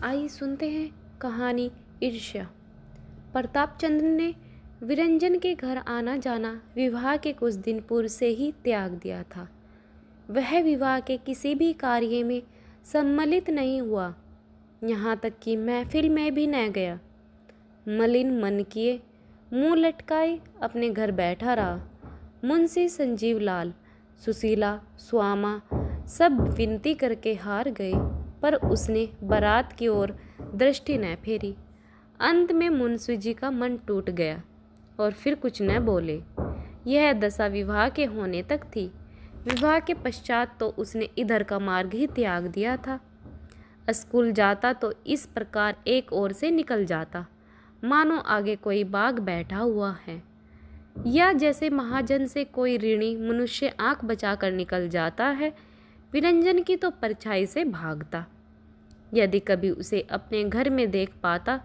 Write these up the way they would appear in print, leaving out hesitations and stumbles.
आइए सुनते हैं कहानी ईर्ष्या। प्रताप चंद्र ने विरंजन के घर आना जाना विवाह के कुछ दिन पूर्व से ही त्याग दिया था। वह विवाह के किसी भी कार्य में सम्मिलित नहीं हुआ, यहाँ तक कि महफिल में भी न गया। मलिन मन किए मुंह लटकाए अपने घर बैठा रहा। मुंशी संजीव लाल, सुशीला, स्वामा सब विनती करके हार गए, पर उसने बारात की ओर दृष्टि न फेरी। अंत में मुंशी जी का मन टूट गया और फिर कुछ न बोले। यह दशा विवाह के होने तक थी। विवाह के पश्चात तो उसने इधर का मार्ग ही त्याग दिया था। स्कूल जाता तो इस प्रकार एक ओर से निकल जाता, मानो आगे कोई बाग बैठा हुआ है, या जैसे महाजन से कोई ऋणी मनुष्य आंख बचाकर निकल जाता है। विरंजन की तो परछाई से भागता। यदि कभी उसे अपने घर में देख पाता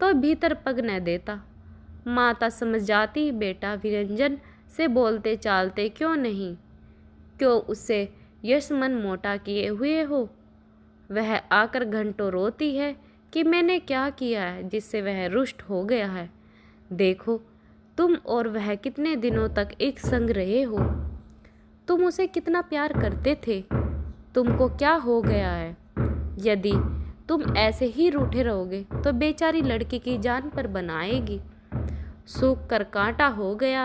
तो भीतर पग न देता। माता समझ जाती, बेटा विरंजन से बोलते चालते क्यों नहीं, क्यों उससे यश मन मोटा किए हुए हो। वह आकर घंटों रोती है कि मैंने क्या किया है जिससे वह रुष्ट हो गया है। देखो तुम और वह कितने दिनों तक एक संग रहे हो। तुम उसे कितना प्यार करते थे, तुमको क्या हो गया है। यदि तुम ऐसे ही रूठे रहोगे तो बेचारी लड़की की जान पर बनाएगी। सूख कर कांटा हो गया।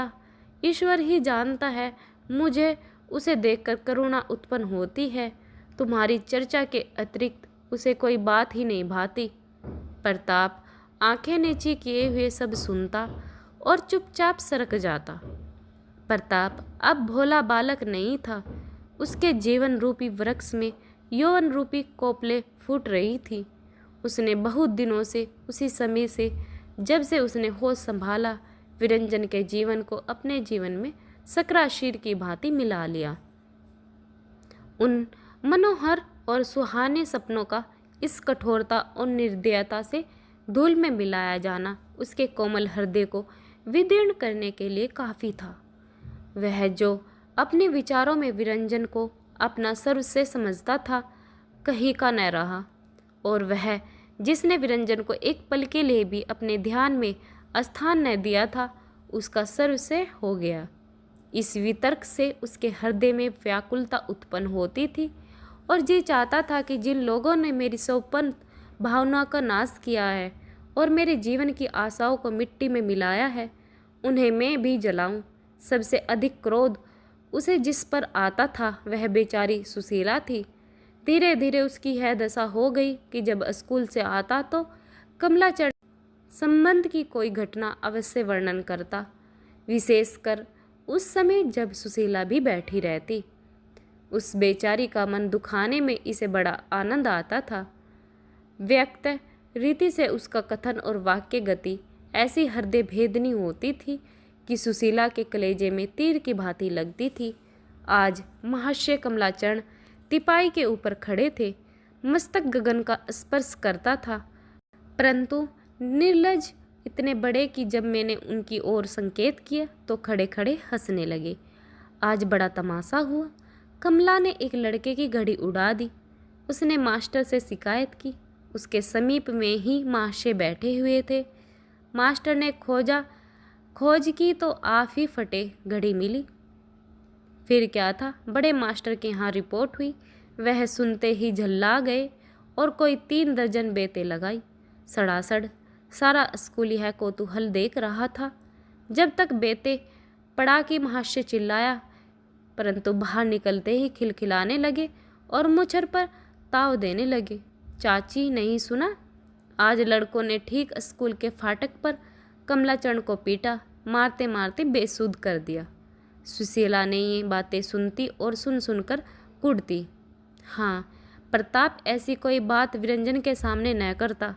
ईश्वर ही जानता है, मुझे उसे देखकर करुणा उत्पन्न होती है। तुम्हारी चर्चा के अतिरिक्त उसे कोई बात ही नहीं भाती। प्रताप आंखें नीची किए हुए सब सुनता और चुपचाप सरक जाता। प्रताप अब भोला बालक नहीं था। उसके जीवन रूपी वृक्ष में यौवन रूपी कोपले फूट रही थी। उसने बहुत दिनों से, उसी समय से जब से उसने होश संभाला, विरंजन के जीवन को अपने जीवन में सक्राशीर की भांति मिला लिया। उन मनोहर और सुहाने सपनों का इस कठोरता और निर्दयता से धूल में मिलाया जाना उसके कोमल हृदय को विदीर्ण करने के लिए काफ़ी था। वह जो अपने विचारों में विरंजन को अपना सर्वश्रेष्ठ समझता था, कहीं का न रहा, और वह जिसने विरंजन को एक पल के लिए भी अपने ध्यान में स्थान न दिया था, उसका सर्वश्रेष्ठ हो गया। इस वितर्क से उसके हृदय में व्याकुलता उत्पन्न होती थी और जी चाहता था कि जिन लोगों ने मेरी सौपन भावना का नाश किया है और मेरे जीवन की आशाओं को मिट्टी में मिलाया है, उन्हें मैं भी जलाऊं। सबसे अधिक क्रोध उसे जिस पर आता था वह बेचारी सुशीला थी। धीरे धीरे उसकी यह दशा हो गई कि जब स्कूल से आता तो कमलाचरण संबंध की कोई घटना अवश्य वर्णन करता, विशेषकर उस समय जब सुशीला भी बैठी रहती। उस बेचारी का मन दुखाने में इसे बड़ा आनंद आता था। व्यक्त रीति से उसका कथन और वाक्य गति ऐसी हृदय भेदनी होती थी कि सुशीला के कलेजे में तीर की भांति लगती थी। आज महाशय कमलाचरण तिपाई के ऊपर खड़े थे। मस्तक गगन का स्पर्श करता था, परंतु निर्लज इतने बड़े कि जब मैंने उनकी ओर संकेत किया तो खड़े खड़े हंसने लगे। आज बड़ा तमाशा हुआ। कमला ने एक लड़के की घड़ी उड़ा दी। उसने मास्टर से शिकायत की। उसके समीप में ही महाशय बैठे हुए थे। मास्टर ने खोज की तो आप ही फटे घड़ी मिली। फिर क्या था, बड़े मास्टर के यहाँ रिपोर्ट हुई। वह सुनते ही झल्ला गए और कोई 3 दर्जन बेतें लगाई। सड़ासड़ सारा स्कूल यह कौतूहल देख रहा था। जब तक बेतें पड़ा कि महाशय चिल्लाया, परंतु बाहर निकलते ही खिलखिलाने लगे और मुझर पर ताव देने लगे। चाची, नहीं सुना? आज लड़कों ने ठीक स्कूल के फाटक पर कमलाचरण को पीटा, मारते मारते बेसुध कर दिया। सुशीला ने ये बातें सुनती और सुन सुनकर कुढ़ती। हाँ, प्रताप ऐसी कोई बात विरंजन के सामने न करता।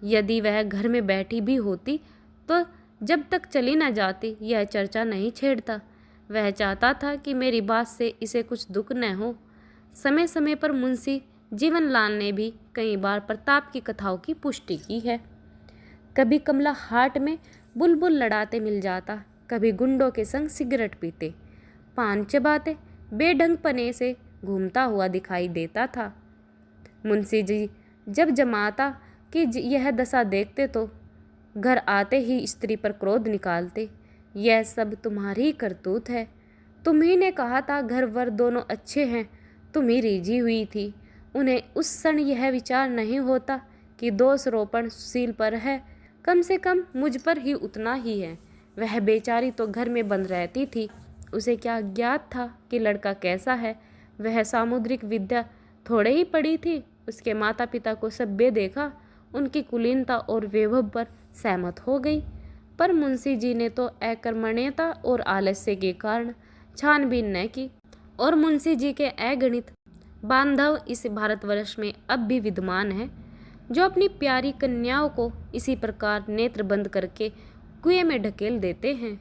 यदि वह घर में बैठी भी होती तो जब तक चली न जाती यह चर्चा नहीं छेड़ता। वह चाहता था कि मेरी बात से इसे कुछ दुख न हो। समय समय पर मुंशी जीवनलाल ने भी कई बार प्रताप की कथाओं की पुष्टि की है। कभी कमला हाट में बुलबुल लड़ाते मिल जाता, कभी गुंडों के संग सिगरेट पीते, पान चबाते, बेढंगपने से घूमता हुआ दिखाई देता था। मुंशी जी जब जमाता की यह दशा देखते तो घर आते ही स्त्री पर क्रोध निकालते। यह सब तुम्हारी करतूत है। तुम्ही ने कहा था घर वर दोनों अच्छे हैं, तुम्ही रीझी हुई थी। उन्हें उस क्षण यह विचार नहीं होता कि दोष रोपण सुशील पर है, कम से कम मुझ पर ही उतना ही है। वह बेचारी तो घर में बंद रहती थी, उसे क्या ज्ञात था कि लड़का कैसा है। वह सामुद्रिक विद्या थोड़े ही पढ़ी थी। उसके माता पिता को सभ्य देखा, उनकी कुलीनता और वैभव पर सहमत हो गई। पर मुंशी जी ने तो अकर्मण्यता और आलस्य के कारण छानबीन न की, और मुंशी जी के अगणित बांधव इस भारतवर्ष में अब भी विद्यमान है, जो अपनी प्यारी कन्याओं को इसी प्रकार नेत्र बंद करके कुएं में ढकेल देते हैं।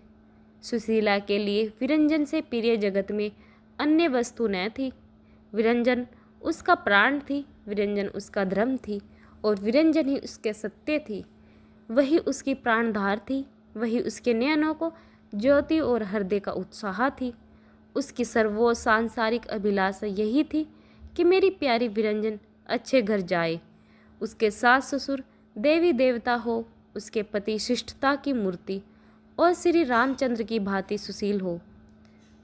सुशीला के लिए विरंजन से प्रिय जगत में अन्य वस्तु न थी। विरंजन उसका प्राण थी, विरंजन उसका धर्म थी, और विरंजन ही उसके सत्य थी। वही उसकी प्राणधार थी, वही उसके नयनों को ज्योति और हृदय का उत्साह थी। उसकी सर्वो सांसारिक अभिलाषा यही थी कि मेरी प्यारी विरंजन अच्छे घर जाए, उसके सास ससुर देवी देवता हो, उसके पति शिष्टता की मूर्ति और श्री रामचंद्र की भांति सुशील हो,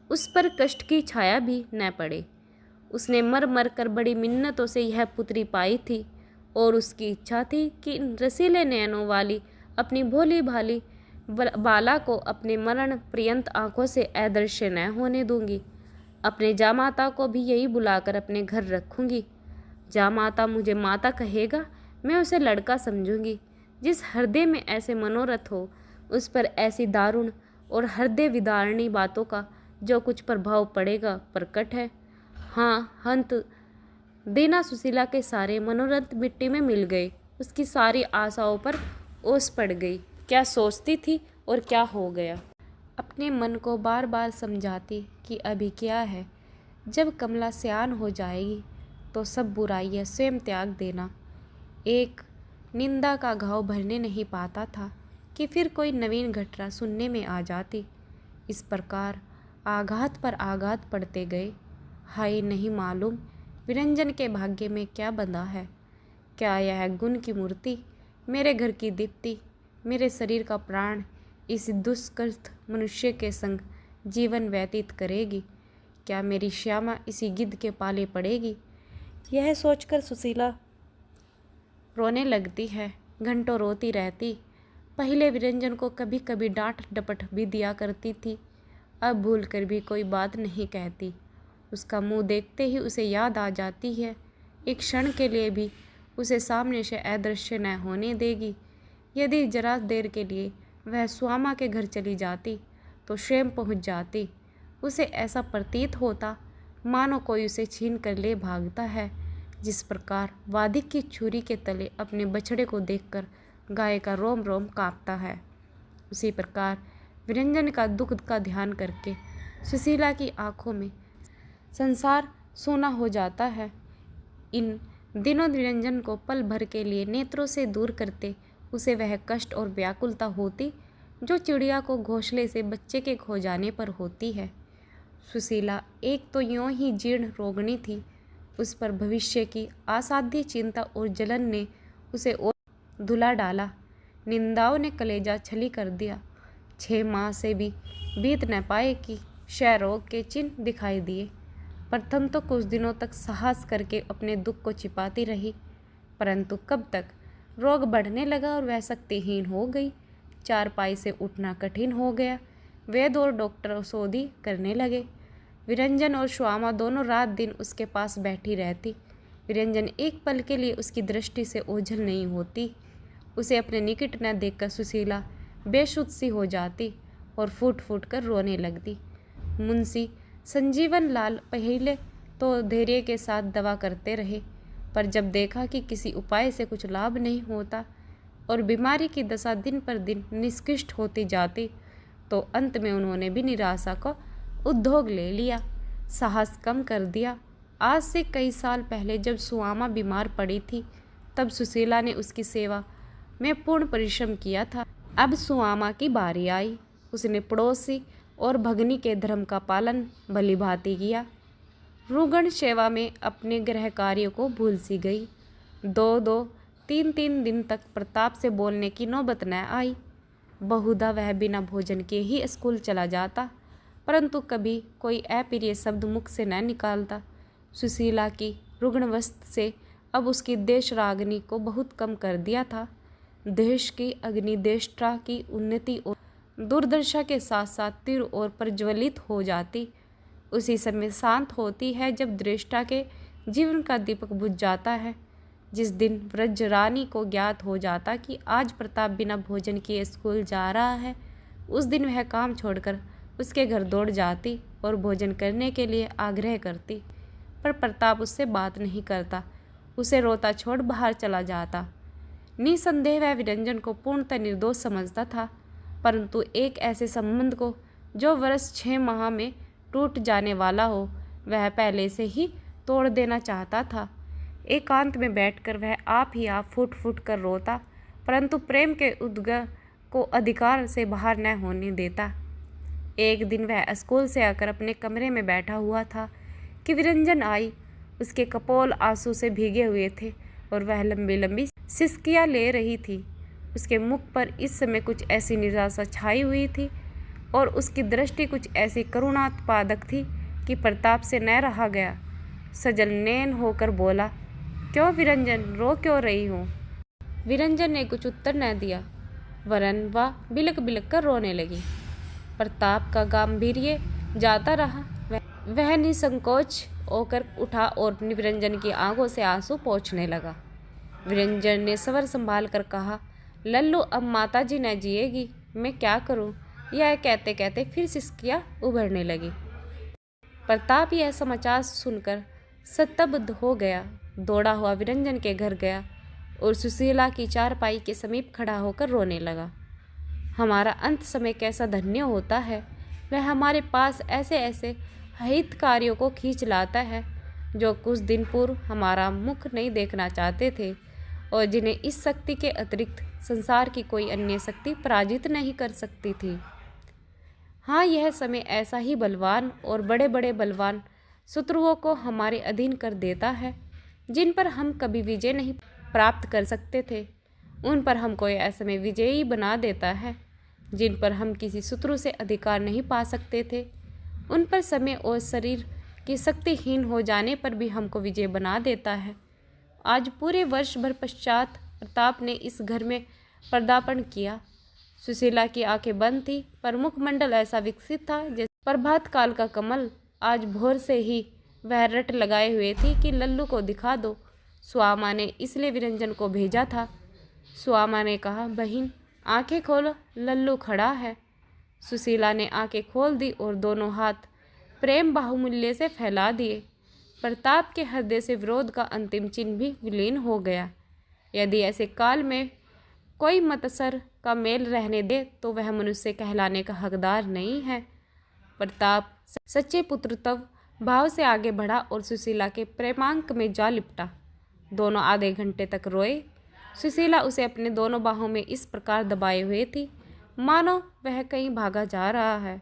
उस पर कष्ट की छाया भी न पड़े। उसने मर मर कर बड़ी मिन्नतों से यह पुत्री पाई थी, और उसकी इच्छा थी कि इन रसीले नयनों वाली अपनी भोली भाली बाला को अपने मरण पर्यंत आंखों से अदृश्य न होने दूंगी। अपने जामाता को भी यही बुलाकर अपने घर रखूंगी। जामाता मुझे माता कहेगा, मैं उसे लड़का समझूंगी। जिस हृदय में ऐसे मनोरथ हो, उस पर ऐसी दारुण और हृदय विदारणी बातों का जो कुछ प्रभाव पड़ेगा प्रकट है। हाँ, हंत दीना सुशीला के सारे मनोरथ मिट्टी में मिल गए। उसकी सारी आशाओं पर ओस पड़ गई। क्या सोचती थी और क्या हो गया। अपने मन को बार बार समझाती कि अभी क्या है, जब कमला सयान हो जाएगी तो सब बुराइयां स्वयं त्याग देना। एक निंदा का घाव भरने नहीं पाता था कि फिर कोई नवीन घटना सुनने में आ जाती। इस प्रकार आघात पर आघात पड़ते गए। हाय, नहीं मालूम विरंजन के भाग्य में क्या बंधा है। क्या यह गुण की मूर्ति, मेरे घर की दीप्ति, मेरे शरीर का प्राण इस दुष्कृत मनुष्य के संग जीवन व्यतीत करेगी? क्या मेरी श्यामा इसी गिद्ध के पाले पड़ेगी? यह सोचकर सुशीला रोने लगती है, घंटों रोती रहती। पहले विरंजन को कभी कभी डांट डपट भी दिया करती थी, अब भूल कर भी कोई बात नहीं कहती। उसका मुंह देखते ही उसे याद आ जाती है, एक क्षण के लिए भी उसे सामने से अदृश्य न होने देगी। यदि जरा देर के लिए वह स्वामा के घर चली जाती तो स्वयं पहुंच जाती। उसे ऐसा प्रतीत होता मानो कोई उसे छीन कर ले भागता है, जिस प्रकार वादिक की छुरी के तले अपने बछड़े को देखकर गाय का रोम रोम कांपता है। उसी प्रकार विरंजन का दुख का ध्यान करके सुशीला की आंखों में संसार सोना हो जाता है। इन दिनों निरंजन को पल भर के लिए नेत्रों से दूर करते उसे वह कष्ट और व्याकुलता होती जो चिड़िया को घोंसले से बच्चे के खो जाने पर होती है। सुशीला एक तो यूं ही जीर्ण रोगिणी थी, उस पर भविष्य की असाध्य चिंता और जलन ने उसे और धुला डाला। निंदाओं ने कलेजा छली कर दिया। 6 माह से भी बीत न पाए कि क्षय रोग के चिन्ह दिखाई दिए। प्रथम तो कुछ दिनों तक साहस करके अपने दुख को छिपाती रही, परंतु कब तक रोग बढ़ने लगा और वह शक्तिहीन हो गई। चारपाई से उठना कठिन हो गया। वैद्य और डॉक्टर औषधि करने लगे। विरंजन और श्यामा दोनों रात दिन उसके पास बैठी रहती। विरंजन एक पल के लिए उसकी दृष्टि से ओझल नहीं होती। उसे अपने निकट न देखकर सुशीला बेसुध सी हो जाती और फूट फूट कर रोने लगती। मुंशी संजीवन लाल पहले तो धैर्य के साथ दवा करते रहे, पर जब देखा कि किसी उपाय से कुछ लाभ नहीं होता और बीमारी की दशा दिन पर दिन निष्कृष्ट होती जाती, तो अंत में उन्होंने भी निराशा का उद्योग ले लिया, साहस कम कर दिया। आज से कई साल पहले जब सुआमा बीमार पड़ी थी, तब सुशीला ने उसकी सेवा में पूर्ण परिश्रम किया था। अब सुआमा की बारी आई। उसने पड़ोसी और भगनी के धर्म का पालन भलीभांति किया। रुगण सेवा में अपने गृह कार्यों को भूल सी गई। दो 3 दिन तक प्रताप से बोलने की नौबत न आई। बहुधा वह बिना भोजन के ही स्कूल चला जाता, परंतु कभी कोई अप्रिय शब्द मुख से न निकालता। सुशीला की रुग्णवस्थ से अब उसकी देशरागनी को बहुत कम कर दिया था। देश की अग्नि देशटा की उन्नति और दुर्दशा के साथ साथ तीव्र और प्रज्वलित हो जाती। उसी समय शांत होती है जब दृष्टा के जीवन का दीपक बुझ जाता है। जिस दिन व्रज रानी को ज्ञात हो जाता कि आज प्रताप बिना भोजन किए स्कूल जा रहा है, उस दिन वह काम छोड़कर उसके घर दौड़ जाती और भोजन करने के लिए आग्रह करती, पर प्रताप उससे बात नहीं करता, उसे रोता छोड़ बाहर चला जाता। निसंदेह वह विरंजन को पूर्णतः निर्दोष समझता था, परंतु एक ऐसे संबंध को जो वर्ष 6 माह में टूट जाने वाला हो, वह पहले से ही तोड़ देना चाहता था। एकांत में बैठकर वह आप ही आप फूट फूट कर रोता, परंतु प्रेम के उद्गार को अधिकार से बाहर न होने देता। एक दिन वह स्कूल से आकर अपने कमरे में बैठा हुआ था कि विरंजन आई। उसके कपोल आंसू से भीगे हुए थे और वह लंबी लंबी सिसकियां ले रही थी। उसके मुख पर इस समय कुछ ऐसी निराशा छाई हुई थी और उसकी दृष्टि कुछ ऐसी करुणात्पादक थी कि प्रताप से न रहा गया। सजल नैन होकर बोला, क्यों विरंजन, रो क्यों रही हो? विरंजन ने कुछ उत्तर न दिया, वरन वह बिलक बिलक कर रोने लगी। प्रताप का गांभीर्य जाता रहा। वह निसंकोच होकर उठा और विरंजन की आंखों से आंसू पोंछने लगा। विरंजन ने सवर संभाल कर कहा, लल्लू, अब माता जी न जिएगी, मैं क्या करूं? यह कहते कहते फिर सिसकियां उभरने लगी। प्रताप यह समाचार सुनकर स्तब्ध हो गया। दौड़ा हुआ विरंजन के घर गया और सुशीला की चारपाई के समीप खड़ा होकर रोने लगा। हमारा अंत समय कैसा धन्य होता है। वह हमारे पास ऐसे ऐसे हितकारियों को खींच लाता है जो कुछ दिन पूर्व हमारा मुख नहीं देखना चाहते थे और जिन्हें इस शक्ति के अतिरिक्त संसार की कोई अन्य शक्ति पराजित नहीं कर सकती थी। हाँ, यह समय ऐसा ही बलवान और बड़े बड़े बलवान शत्रुओं को हमारे अधीन कर देता है, जिन पर हम कभी विजय नहीं प्राप्त कर सकते थे, उन पर हमको ऐसे में विजयी बना देता है। जिन पर हम किसी शत्रु से अधिकार नहीं पा सकते थे, उन पर समय और शरीर की शक्तिहीन हो जाने पर भी हमको विजय बना देता है। आज पूरे वर्ष भर पश्चात प्रताप ने इस घर में पदार्पण किया। सुशीला की आंखें बंद थी, पर मुखमंडल ऐसा विकसित था जैसे प्रभात काल का कमल। आज भोर से ही वह रट लगाए हुए थी कि लल्लू को दिखा दो। सुआमा ने इसलिए विरंजन को भेजा था। सुआमा ने कहा, बहन आंखें खोलो, लल्लू खड़ा है। सुशीला ने आंखें खोल दी और दोनों हाथ प्रेम बाहुल्य से फैला दिए। प्रताप के हृदय से विरोध का अंतिम चिन्ह भी विलीन हो गया। यदि ऐसे काल में कोई मतसर का मेल रहने दे तो वह मनुष्य कहलाने का हकदार नहीं है। प्रताप सच्चे पुत्र तब भाव से आगे बढ़ा और सुशीला के प्रेमांक में जा लिपटा। दोनों आधे घंटे तक रोए। सुशीला उसे अपने दोनों बाहों में इस प्रकार दबाए हुए थी मानो वह कहीं भागा जा रहा है।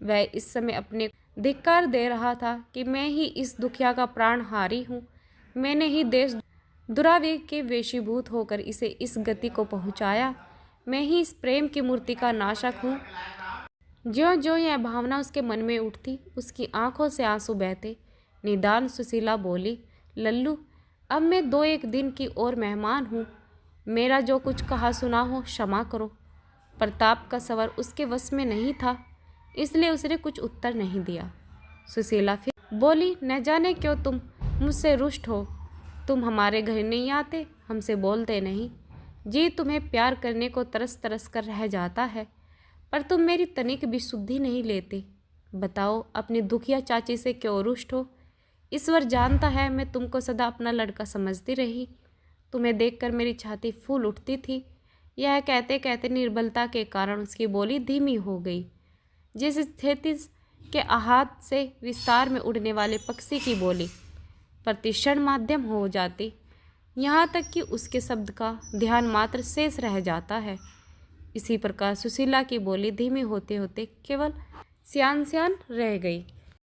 वह इस समय अपने धिक्कार दे रहा था कि मैं ही इस दुखिया का प्राणहारी हूँ। मैंने ही देश दुरावेग के वशीभूत होकर इसे इस गति को पहुँचाया। मैं ही इस प्रेम की मूर्ति का नाशक हूँ। ज्यों ज्यों यह भावना उसके मन में उठती, उसकी आंखों से आंसू बहते। निदान सुशीला बोली, लल्लू, अब मैं 2-1 दिन की और मेहमान हूँ। मेरा जो कुछ कहा सुना हो क्षमा करो। प्रताप का सवर उसके वश में नहीं था, इसलिए उसने कुछ उत्तर नहीं दिया। सुशीला फिर बोली, न जाने क्यों तुम मुझसे रुष्ट हो। तुम हमारे घर नहीं आते, हमसे बोलते नहीं। जी तुम्हें प्यार करने को तरस तरस कर रह जाता है, पर तुम मेरी तनिक भी सुधि नहीं लेते। बताओ, अपनी दुखिया चाची से क्यों रुष्ट हो? ईश्वर जानता है मैं तुमको सदा अपना लड़का समझती रही। तुम्हें देखकर मेरी छाती फूल उठती थी। यह कहते कहते निर्बलता के कारण उसकी बोली धीमी हो गई, जिस स्थिति के आहत से विस्तार में उड़ने वाले पक्षी की बोली प्रतिक्षण माध्यम हो जाती, यहाँ तक कि उसके शब्द का ध्यान मात्र शेष रह जाता है। इसी प्रकार सुशीला की बोली धीमी होते होते केवल स्यान स्यान रह गई।